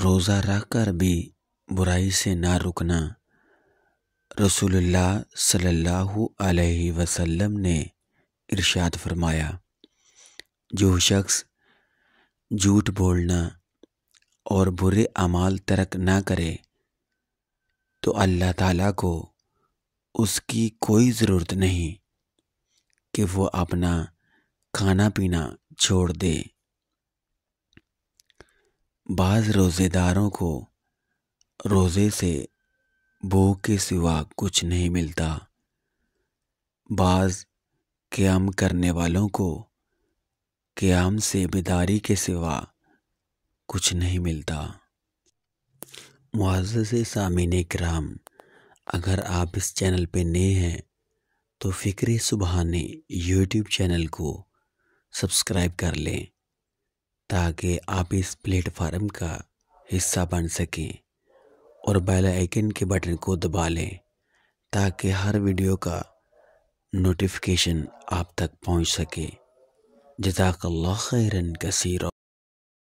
روزہ رکھ کر بھی برائی سے نہ رکنا۔ رسول اللہ صلی اللہ علیہ وسلم نے ارشاد فرمایا، جو شخص جھوٹ بولنا اور برے اعمال ترک نہ کرے تو اللہ تعالیٰ کو اس کی کوئی ضرورت نہیں کہ وہ اپنا کھانا پینا چھوڑ دے۔ بعض روزے داروں کو روزے سے بھوک کے سوا کچھ نہیں ملتا، بعض قیام کرنے والوں کو قیام سے بیداری کے سوا کچھ نہیں ملتا۔ معزز سامعین کرام، اگر آپ اس چینل پہ نئے ہیں تو فکر سبحانی یوٹیوب چینل کو سبسکرائب کر لیں تاکہ آپ اس پلیٹ فارم کا حصہ بن سکیں، اور بیل آئیکن کے بٹن کو دبا لیں تاکہ ہر ویڈیو کا نوٹیفیکیشن آپ تک پہنچ سکے۔ جزاک اللہ خیرا کثیرا۔